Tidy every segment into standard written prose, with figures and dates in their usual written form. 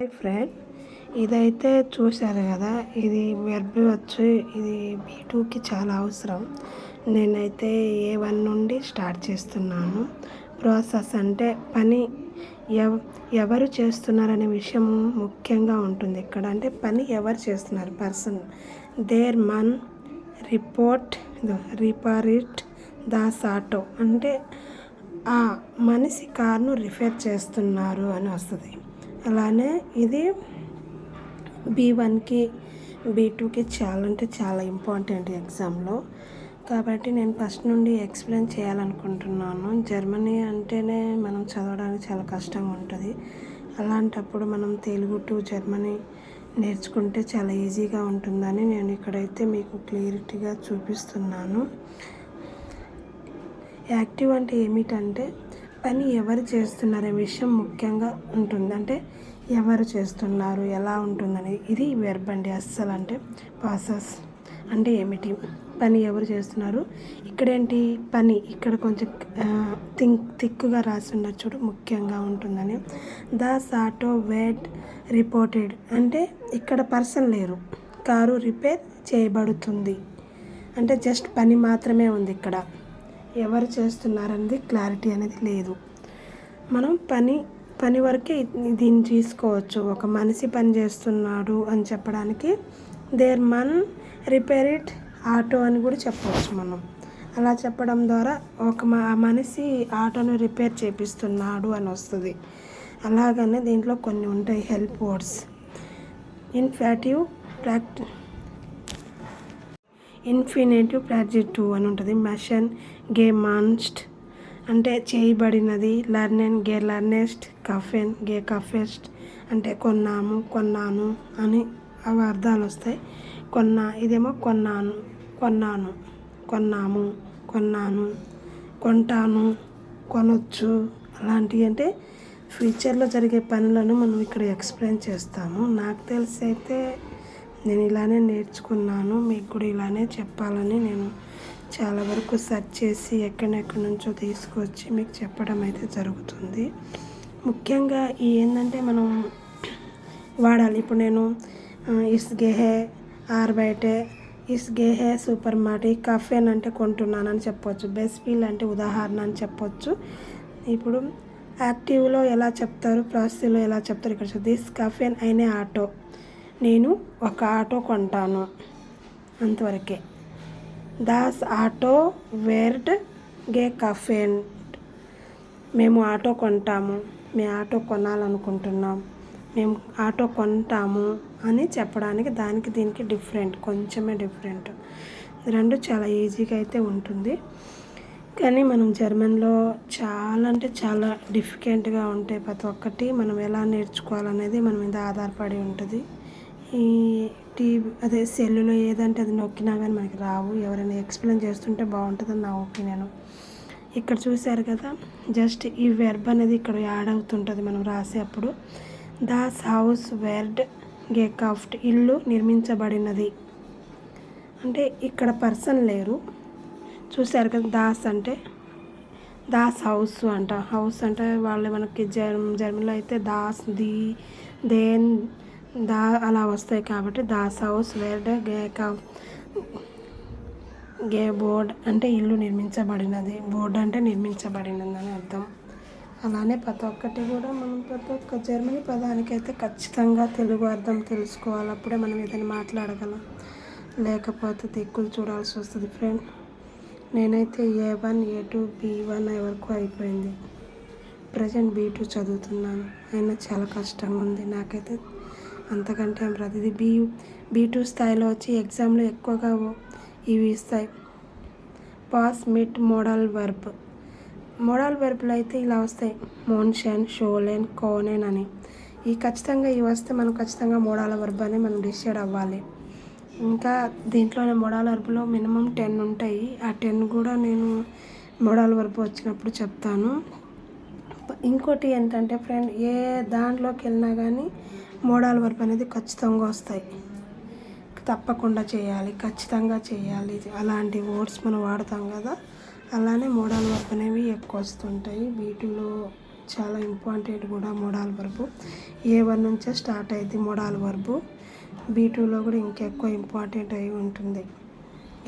Hi friend, ఇదైతే చూశారు కదా, ఇది వెర్బ్ వచ్చి ఇది B2కి చాలా అవసరం. నేనైతే A1 నుండి స్టార్ట్ చేస్తున్నాను. ప్రాసెస్ అంటే పని ఎవరు చేస్తున్నారనే విషయం ముఖ్యంగా ఉంటుంది ఇక్కడ. అంటే పని ఎవరు చేస్తున్నారు, person. There Mann repaired the auto అంటే ఆ మనిషి కార్ను రిపేర్ చేస్తున్నారు అని వస్తుంది. అలానే ఇది B1కి B2కి చాలా ఇంపార్టెంట్ ఎగ్జామ్లో. కాబట్టి నేను ఫస్ట్ నుండి ఎక్స్ప్లెయిన్ చేయాలనుకుంటున్నాను. జర్మనీ అంటేనే మనం చదవడానికి చాలా కష్టంగా ఉంటుంది. అలాంటప్పుడు మనం తెలుగు టు జర్మనీ నేర్చుకుంటే చాలా ఈజీగా ఉంటుందని నేను ఇక్కడైతే మీకు క్లియరిటీగా చూపిస్తున్నాను. యాక్టివ్ అంటే ఏమిటంటే పని ఎవరు చేస్తున్నారనే విషయం ముఖ్యంగా ఉంటుంది. అంటే ఎవరు చేస్తున్నారు, ఎలా ఉంటుందని. ఇది వెర్బ్ అండి. అస్సలు అంటే ప్రాసెస్ అంటే ఏమిటి, పని ఎవరు చేస్తున్నారు. ఇక్కడేంటి పని, ఇక్కడ కొంచెం థిక్గా రాస్తున్నారు చూడు, ముఖ్యంగా ఉంటుందని. ద ఆటో వేట్ రిపోర్టెడ్ అంటే ఇక్కడ పర్సన్ లేరు, కారు రిపేర్ చేయబడుతుంది. అంటే జస్ట్ పని మాత్రమే ఉంది ఇక్కడ, ఎవరు చేస్తున్నారనేది క్లారిటీ అనేది లేదు. మనం పని వరకే దీన్ని తీసుకోవచ్చు. ఒక మనిషి పని చేస్తున్నాడు అని చెప్పడానికి దేర్ మన్ రిపేర్డ్ ఆటో అని కూడా చెప్పవచ్చు మనం. అలా చెప్పడం ద్వారా ఆ మనిషి ఆటోను రిపేర్ చేపిస్తున్నాడు అని వస్తుంది. అలాగనే దీంట్లో కొన్ని ఉంటాయి హెల్ప్ వర్డ్స్. ఇన్ఫినిటివ్ ప్రాజెక్టివ్ అని ఉంటుంది. మెషన్ గేమాన్స్ట్ అంటే చేయబడినది. లర్నెస్ట్ కఫెస్ట్ అంటే కొన్నాను అని అవి అర్థాలు వస్తాయి. ఇదేమో కొన్నాము, కొంటాను, కొనొచ్చు. అలాంటివి అంటే ఫ్యూచర్లో జరిగే పనులను మనం ఇక్కడ ఎక్స్ప్లెయిన్ చేస్తాము. నాకు తెలిసి అయితే నేను ఇలానే నేర్చుకున్నాను. మీకు కూడా ఇలానే చెప్పాలని నేను చాలా వరకు సెర్చ్ చేసి ఎక్కడెక్కడి నుంచో తీసుకొచ్చి మీకు చెప్పడం అయితే జరుగుతుంది. ముఖ్యంగా ఏంటంటే మనం వాడాలి. ఇప్పుడు నేను ఇస్గేహే ఆర్బైటే ఇస్గేహే సూపర్ మార్కెట్ కఫెన్ అంటే కొంటున్నానని చెప్పొచ్చు. బెస్పీల్ అంటే ఉదాహరణ అని చెప్పొచ్చు. ఇప్పుడు యాక్టివ్లో ఎలా చెప్తారు, ప్రాసెస్లో ఎలా చెప్తారు ఇక్కడ. దిస్ కఫెన్ అయిన ఆటో, నేను ఒక ఆటో కొంటాను, అంతవరకే. దాస్ ఆటో వేర్డ్ గే కఫెన్, మేము ఆటో కొంటాము, మేము ఆటో కొనాలనుకుంటున్నాం, మేము ఆటో కొంటాము అని చెప్పడానికి దానికి దీనికి కొంచెమే డిఫరెంట్. రెండు చాలా ఈజీగా అయితే ఉంటుంది. కానీ మనం జర్మన్లో చాలా డిఫికల్ట్గా ఉంటాయి. ప్రతి ఒక్కటి మనం ఎలా నేర్చుకోవాలనేది మన మీద ఆధారపడి ఉంటుంది. సెల్లులో ఏదంటే అది నొక్కినా కానీ మనకి రావు. ఎవరైనా ఎక్స్ప్లెయిన్ చేస్తుంటే బాగుంటుందని నా ఒపీనియన్. ఇక్కడ చూశారు కదా, జస్ట్ ఈ వెర్బ్ అనేది ఇక్కడ యాడ్ అవుతుంటుంది మనం రాసేటప్పుడు. దాస్ హౌస్ వెర్డ్ గెకాఫ్ట్, ఇల్లు నిర్మించబడినది. అంటే ఇక్కడ పర్సన్ లేరు. చూశారు కదా, దాస్ హౌస్ అంట. హౌస్ అంటే వాళ్ళు మనకి జర్మన్లో అయితే దేన్ అలా వస్తాయి. కాబట్టి దాస్ హౌస్ వేర్డ్ గే బోర్డ్ అంటే ఇల్లు నిర్మించబడినది. బోర్డ్ అంటే నిర్మించబడినది అని అర్థం. అలానే ప్రతి ఒక్కటి కూడా మనం ప్రతి ఒక్క జర్మనీ పదానికైతే ఖచ్చితంగా తెలుగు అర్థం తెలుసుకోవాలి. అప్పుడే మనం ఏదైనా మాట్లాడగలం, లేకపోతే దిక్కులు చూడాల్సి వస్తుంది. ఫ్రెండ్, నేనైతే A1 A2 B1 వరకు అయిపోయింది. ప్రజెంట్ B2 చదువుతున్నాను. అయినా చాలా కష్టంగా ఉంది నాకైతే. అంతకంటే ప్రతిదీ B2 స్థాయిలో వచ్చి ఎగ్జామ్లో ఎక్కువగా ఇవి ఇస్తాయి. పాస్ మిట్ మోడల్ వెర్బ్లు అయితే ఇలా వస్తాయి. మోన్షన్, షోలెన్, కోనెన్ అని. ఖచ్చితంగా ఇవి వస్తే మనం ఖచ్చితంగా మోడల్ వెర్బ్ అని మనం డిసైడ్ అవ్వాలి. ఇంకా దీంట్లోనే మోడల్ వెర్బ్లో మినిమం 10 ఉంటాయి. ఆ 10 కూడా నేను మోడల్ వెర్బ్ వచ్చినప్పుడు చెప్తాను. ఇంకోటి ఏంటంటే ఫ్రెండ్, ఏ దాంట్లోకి వెళ్ళినా కానీ మోడల్ వెర్బ్ అనేది ఖచ్చితంగా వస్తాయి. తప్పకుండా చేయాలి, ఖచ్చితంగా చేయాలి. అలాంటి వర్డ్స్ మనం వాడతాం కదా, అలానే మోడల్ వెర్బ్ అనేవి ఎక్కువ వస్తుంటాయి. B2లో చాలా ఇంపార్టెంట్ కూడా మోడల్ వర్బ్. A1 నుంచే స్టార్ట్ అయ్యింది మోడల్ వర్బ్. B2లో కూడా ఇంకెక్కువ ఇంపార్టెంట్ అయి ఉంటుంది.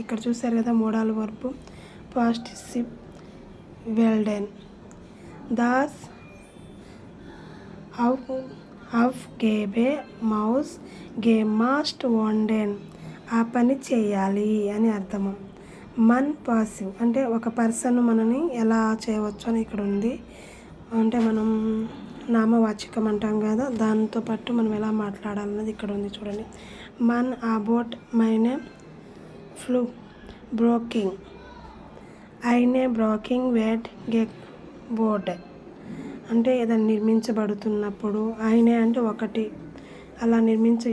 ఇక్కడ చూసారు కదా మోడల్ వర్బ్ పార్టిసిప్ వెల్ డన్. దాస్ అవ్ గేబే మౌస్ గేమ్ మాస్ట్ వండెన్. ఆ పని చేయాలి అని అర్థము. మన్ పాసివ్ అంటే ఒక పర్సన్ మనని ఎలా చేయవచ్చు అని ఇక్కడ ఉంది. అంటే మనం నామవాచకం అంటాం కదా, దాంతో పాటు మనం ఎలా మాట్లాడాలన్నది ఇక్కడ ఉంది చూడండి. మన్ అబౌట్ మై నేమ్ ఫ్లూ బ్రోకింగ్ ఐనే బ్రోకింగ్ వెట్ గెట్ బోర్డ్. అంటే ఏదైనా నిర్మించబడుతున్నప్పుడు ఆయనే అంటే ఒకటి అలా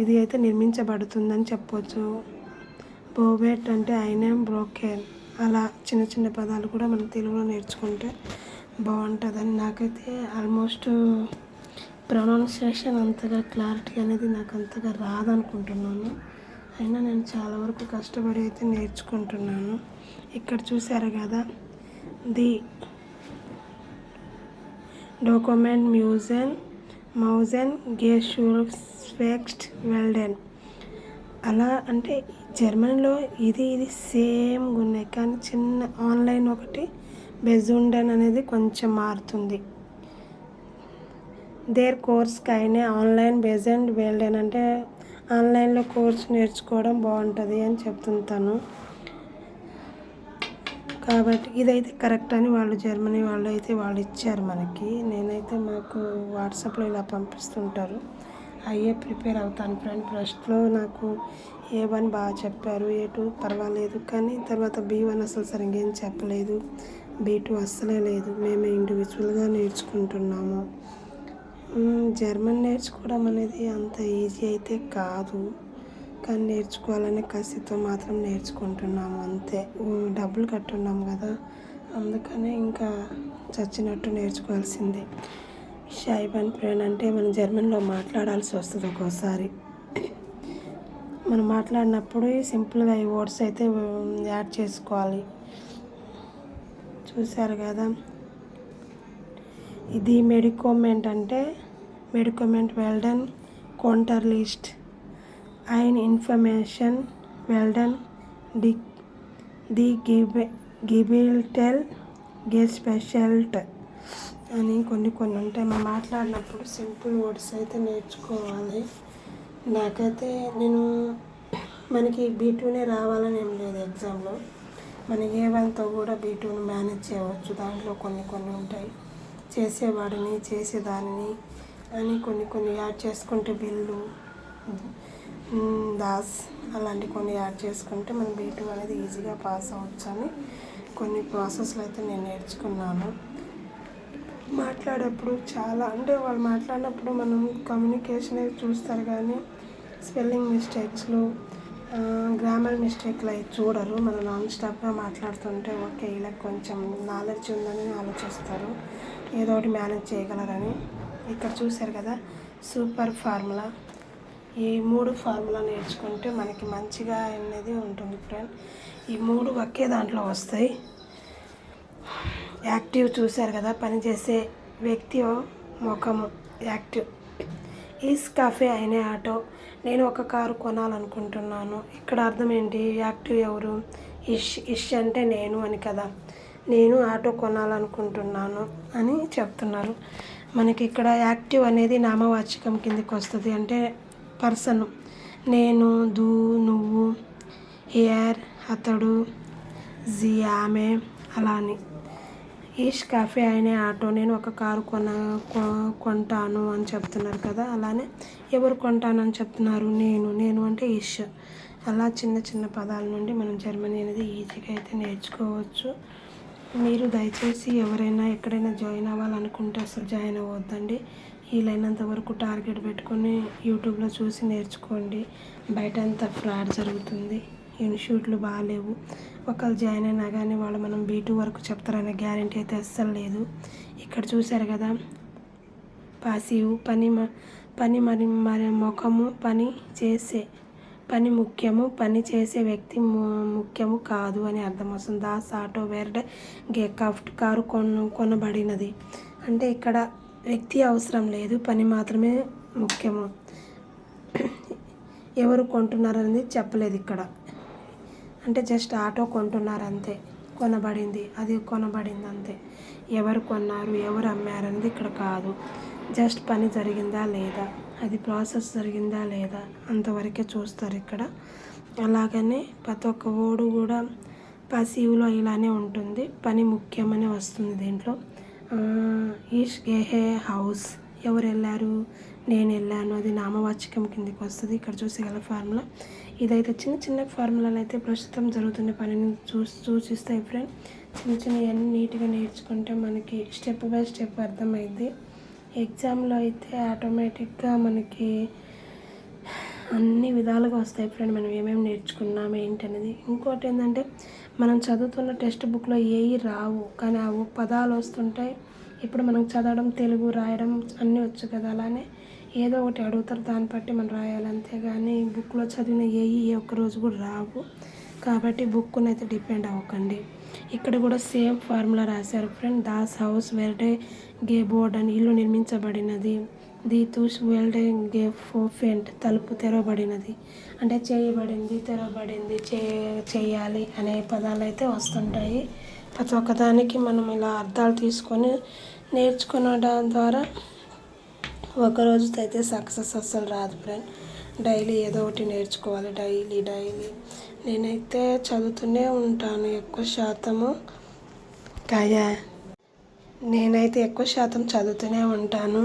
ఇది అయితే నిర్మించబడుతుందని చెప్పవచ్చు. బోవెట్ అంటే ఆయనే బ్రోకెన్. అలా చిన్న చిన్న పదాలు కూడా మనం తెలుగులో నేర్చుకుంటే బాగుంటుందని. నాకైతే ఆల్మోస్ట్ ప్రొనౌన్సియేషన్ అంతగా క్లారిటీ అనేది నాకు అంతగా రాదనుకుంటున్నాను. అయినా నేను చాలా వరకు కష్టపడి అయితే నేర్చుకుంటున్నాను. ఇక్కడ చూసారు కదా ది డాక్యుమెంట్ మౌజెన్ గేషూర్స్వెక్స్ట్ వెల్డెన్. అలా అంటే జర్మనీలో ఇది సేమ్గా ఉన్నాయి, కానీ చిన్న ఆన్లైన్ ఒకటి బెజుండెన్ అనేది కొంచెం మారుతుంది. దేర్ కోర్స్ కైనే ఆన్లైన్ బెజెండ్ వెల్డెన్ అంటే ఆన్లైన్లో కోర్స్ నేర్చుకోవడం బాగుంటుంది అని చెప్తుంటాను. కాబట్టి ఇదైతే కరెక్ట్ అని జర్మనీ వాళ్ళు అయితే ఇచ్చారు మనకి. నేనైతే మాకు వాట్సాప్లో ఇలా పంపిస్తుంటారు. అయ్యే ప్రిపేర్ అవుతాను ఫ్రెండ్. ఫస్ట్లో నాకు A1 బాగా చెప్పారు, A2 పర్వాలేదు, కానీ తర్వాత B1 అసలు సరిగ్గా ఏం చెప్పలేదు, B2 అస్సలే లేదు. మేము ఇండివిజువల్గా నేర్చుకుంటున్నాము. జర్మన్ నేర్చుకోవడం అనేది అంత ఈజీ అయితే కాదు, కానీ నేర్చుకోవాలనే కసితో మాత్రం నేర్చుకుంటున్నాము అంతే. డబ్బులు కట్టున్నాము కదా, అందుకనే ఇంకా చచ్చినట్టు నేర్చుకోవాల్సిందే. షైబన్ ఫ్రెండ్ అంటే మనం జర్మన్లో మాట్లాడాల్సి వస్తుంది ఒక్కోసారి. మనం మాట్లాడినప్పుడు సింపుల్గా ఈ వర్డ్స్ అయితే యాడ్ చేసుకోవాలి. చూశారు కదా, ఇది మెడికోమెంట్ అంటే మెడికోమెంట్ వెల్డన్ కౌంటర్ లిస్ట్ ein ఇన్ఫర్మేషన్ వెల్డన్ ది గిబిల్టెల్ గెస్పెషల్ట్ అని కొన్ని ఉంటాయి. మనం మాట్లాడినప్పుడు సింపుల్ వర్డ్స్ అయితే నేర్చుకోవాలి. నాకైతే మనకి B2నే రావాలని ఏం లేదు ఎగ్జామ్లో. మన A1తో కూడా B2ని మేనేజ్ చేయవచ్చు. దాంట్లో కొన్ని ఉంటాయి, చేసేవాడిని చేసేదానిని అని కొన్ని యాడ్ చేసుకుంటే బిల్లు దాస్ అలాంటి కొన్ని యాడ్ చేసుకుంటే మనం B2 అనేది ఈజీగా పాస్ అవ్వచ్చు అని కొన్ని ప్రాసెస్లు అయితే నేను నేర్చుకున్నాను. మాట్లాడేప్పుడు చాలా అంటే వాళ్ళు మాట్లాడినప్పుడు మనం కమ్యూనికేషన్ అయితే చూస్తారు, కానీ స్పెల్లింగ్ మిస్టేక్స్లు గ్రామర్ మిస్టేక్లు అవి చూడరు. మనం నాన్ స్టాప్గా మాట్లాడుతుంటే ఓకే వీళ్ళకి కొంచెం నాలెడ్జ్ ఉందని ఆలోచిస్తారు, ఏదో ఒకటి మేనేజ్ చేయగలరని. ఇక్కడ చూశారు కదా సూపర్ ఫార్ములా. ఈ 3 ఫార్ములా నేర్చుకుంటే మనకి మంచిగా అనేది ఉంటుంది ఫ్రెండ్. ఈ 3 ఒకే దాంట్లో వస్తాయి. యాక్టివ్ చూశారు కదా, పనిచేసే వ్యక్తి ముఖము యాక్టివ్. ఈస్ కాఫే అయినే ఆటో, నేను ఒక కారు కొనాలనుకుంటున్నాను. ఇక్కడ అర్థం ఏంటి, యాక్టివ్ ఎవరు, ఇష్ అంటే నేను అని కదా, నేను ఆటో కొనాలనుకుంటున్నాను అని చెప్తున్నారు. మనకి ఇక్కడ యాక్టివ్ అనేది నామవాచకం కిందకి వస్తుంది, అంటే పర్సన్. నేను, దు, నువ్వు, హియర్ అతడు, జీ ఆమె అలా అని. ఈష్ కాఫే అయినే ఆటో, నేను ఒక కారు కొంటాను అని చెప్తున్నారు కదా, అలానే ఎవరు కొంటానని చెప్తున్నారు, నేను అంటే ఈష్. అలా చిన్న పదాల నుండి మనం జర్మనీ అనేది ఈజీగా అయితే నేర్చుకోవచ్చు. మీరు దయచేసి ఎవరైనా ఎక్కడైనా జాయిన్ అవ్వాలనుకుంటే అసలు జాయిన్ అవ్వద్దండి. వీలైనంత వరకు టార్గెట్ పెట్టుకొని యూట్యూబ్లో చూసి నేర్చుకోండి. బయట అంతా ఫ్రాడ్ జరుగుతుంది, ఇన్స్టిట్యూట్లు బాగాలేవు. ఒకళ్ళు జాయిన్ అయినా కానీ వాళ్ళు మనం B2 వరకు చెప్తారనే గ్యారంటీ అయితే అస్సలు లేదు. ఇక్కడ చూశారు కదా పాసివ్ పని మరి ముఖము, పని ముఖ్యము, పని చేసే వ్యక్తి ముఖ్యము కాదు అని అర్థం వస్తుంది. దాస్ ఆటో వెర్డ్ గెకాఫ్ట్, కారు కొనబడినది అంటే ఇక్కడ వ్యక్తి అవసరం లేదు, పని మాత్రమే ముఖ్యము. ఎవరు కొంటున్నారనేది చెప్పలేదు ఇక్కడ. అంటే జస్ట్ ఆటో కొంటున్నారు అంతే, కొనబడింది అంతే. ఎవరు కొన్నారు, ఎవరు అమ్మారు అనేది ఇక్కడ కాదు. జస్ట్ పని జరిగిందా లేదా, అది ప్రాసెస్ జరిగిందా లేదా అంతవరకే చూస్తారు ఇక్కడ. అలాగనే ప్రతి ఒక్క ఓడు కూడా పాసివ్లో ఇలానే ఉంటుంది. పని ముఖ్యమని వస్తుంది దీంట్లో. ఈష్ గేహే హౌస్, ఎవరు వెళ్ళారు, నేను వెళ్ళాను, అది నామవాచకం కిందకి వస్తుంది. ఇక్కడ చూసేగల ఫార్ములా ఇదైతే చిన్న ఫార్ములాలు అయితే ప్రస్తుతం జరుగుతున్న పనిని సూచిస్తాయి ఫ్రెండ్. చిన్నవన్నీ నీట్గా నేర్చుకుంటే మనకి స్టెప్ బై స్టెప్ అర్థమైంది. ఎగ్జామ్లో అయితే ఆటోమేటిక్గా మనకి అన్ని విధాలుగా వస్తాయి ఫ్రెండ్, మనం ఏమేమి నేర్చుకున్నాం ఏంటనేది. ఇంకోటి ఏంటంటే మనం చదువుతున్న టెక్స్ట్ బుక్లో ఏవి రావు, కానీ ఆ పదాలు వస్తుంటాయి. ఇప్పుడు మనం చదవడం, తెలుగు రాయడం అన్నీ వచ్చు కదా, అలానే ఏదో ఒకటి అడుగుతారు, దాన్ని బట్టి మనం రాయాలి. అంతేగాని బుక్లో చదివిన ఏ ఒక్కరోజు కూడా రావు. కాబట్టి బుక్ని అయితే డిపెండ్ అవ్వకండి. ఇక్కడ కూడా సేమ్ ఫార్ములా రాశారు ఫ్రెండ్. దాస్ హౌస్ వెల్డే గే బోర్డ్ అని, ఇల్లు నిర్మించబడినది. ది తూస్ వెల్డే గే ఫోఫెంట్, తలుపు తెరవబడినది. అంటే చేయబడింది, తెరవబడింది, చేయాలి అనే పదాలు అయితే వస్తుంటాయి. ప్రతి ఒక్కదానికి మనం ఇలా అర్థాలు తీసుకొని నేర్చుకోవడం ద్వారా ఒకరోజుతో అయితే సక్సెస్ అస్సలు రాదు ఫ్రెండ్. డైలీ ఏదో ఒకటి నేర్చుకోవాలి, డైలీ. నేనైతే చదువుతూనే ఉంటాను ఎక్కువ శాతం చదువుతూనే ఉంటాను.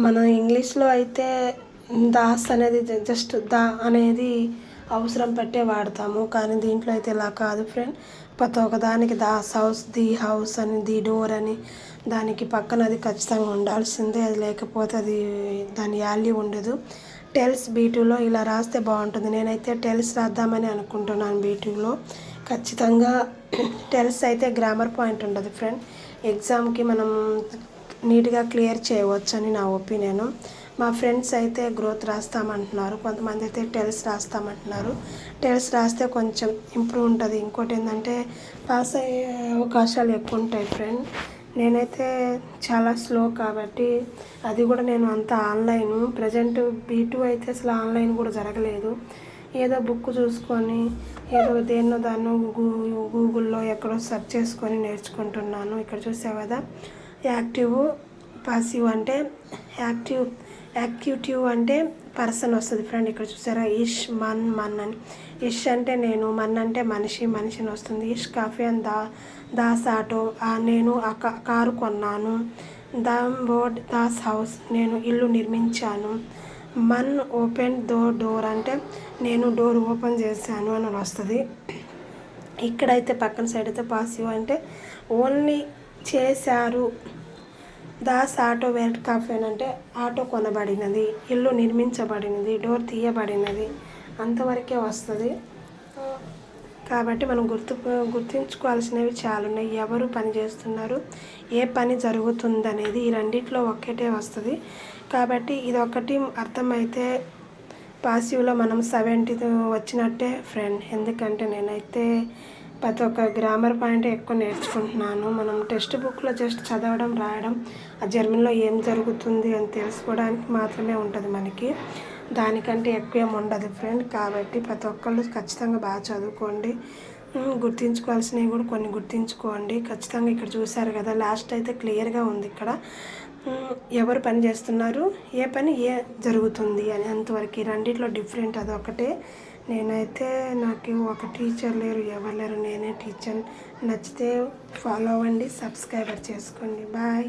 మనం ఇంగ్లీష్లో అయితే దాస్ అనేది జస్ట్ దా అనేది అవసరం పట్టే వాడతాము, కానీ దీంట్లో అయితే ఇలా కాదు ఫ్రెండ్. ప్రతి ఒక్కదానికి దాస్ హౌస్, ది హౌస్ అని, ది డోర్ అని, దానికి పక్కన అది ఖచ్చితంగా ఉండాల్సిందే. అది లేకపోతే అది దాని వాల్యూ ఉండదు. టెల్స్ B2లో ఇలా రాస్తే బాగుంటుంది. నేనైతే టెల్స్ రాద్దామని అనుకుంటున్నాను B2లో. ఖచ్చితంగా టెల్స్ అయితే గ్రామర్ పాయింట్ ఉండదు ఫ్రెండ్. ఎగ్జామ్కి మనం నీట్గా క్లియర్ చేయవచ్చు అని నా ఒపీనియన్. మా ఫ్రెండ్స్ అయితే గ్రోత్ రాస్తామంటున్నారు, కొంతమంది అయితే టెల్స్ రాస్తామంటున్నారు. టెల్స్ రాస్తే కొంచెం ఇంప్రూవ్ ఉంటుంది. ఇంకోటి ఏంటంటే పాస్ అయ్యే అవకాశాలు ఎక్కువ ఉంటాయి ఫ్రెండ్. నేనైతే చాలా స్లో కాబట్టి అది కూడా నేను అంత ఆన్లైన్ ప్రజెంట్ B2 అయితే అసలు ఆన్లైన్ కూడా జరగలేదు. ఏదో బుక్ చూసుకొని ఏదో దాన్నో గూగుల్లో ఎక్కడో సెర్చ్ చేసుకొని నేర్చుకుంటున్నాను. ఇక్కడ చూసావు కదా, యాక్టివ్ పాసివ్ అంటే యాక్టివ్ అంటే పర్సన్ వస్తుంది ఫ్రెండ్. ఇక్కడ చూసారా, ఇష్ మన్ అని. ఇష్ అంటే నేను, మన్ అంటే మనిషిని వస్తుంది. ఇష్ కాఫీ అని దాస్ ఆటో, నేను కారు కొన్నాను. బోర్డ్ దాస్ హౌస్, నేను ఇల్లు నిర్మించాను. మన్ ఓపెన్ డోర్ అంటే నేను డోర్ ఓపెన్ చేశాను అని వస్తుంది. ఇక్కడైతే పక్కన సైడ్ అయితే పాసివ్ అంటే ఓన్లీ చేశారు. దాస్ ఆటో వెల్ట్ కాఫీ అంటే ఆటో కొనబడినది, ఇల్లు నిర్మించబడినది, డోర్ తీయబడినది అంతవరకే వస్తుంది. కాబట్టి మనం గుర్తుంచుకోవాల్సినవి చాలా ఉన్నాయి. ఎవరు పని చేస్తున్నారు, ఏ పని జరుగుతుందనేది ఈ రెండిట్లో ఒక్కటే వస్తుంది. కాబట్టి ఇది ఒకటి అర్థమైతే పాసివ్లో మనం 70 వచ్చినట్టే ఫ్రెండ్. ఎందుకంటే నేనైతే ప్రతి ఒక్క గ్రామర్ పాయింట్ ఎక్కువ నేర్చుకుంటున్నాను. మనం టెక్స్ట్ బుక్లో జస్ట్ చదవడం, రాయడం, ఆ జర్మన్లో ఏం జరుగుతుంది అని తెలుసుకోవడానికి మాత్రమే ఉంటుంది మనకి. దానికంటే ఎక్కువ ఏమి ఉండదు ఫ్రెండ్. కాబట్టి ప్రతి ఒక్కళ్ళు ఖచ్చితంగా బాగా చదువుకోండి. గుర్తుంచుకోవాల్సినవి కూడా కొన్ని గుర్తుంచుకోండి ఖచ్చితంగా. ఇక్కడ చూసారు కదా, లాస్ట్ అయితే క్లియర్గా ఉంది ఇక్కడ. ఎవరు పని చేస్తున్నారు, ఏ పని జరుగుతుంది అని అంతవరకు. రెండిట్లో డిఫరెంట్ అదొకటే. నేనైతే నాకు ఒక టీచర్ లేరు, ఎవరు లేరు, నేనే టీచర్. నచ్చితే ఫాలో అవ్వండి, సబ్స్క్రైబర్ చేసుకోండి. బాయ్.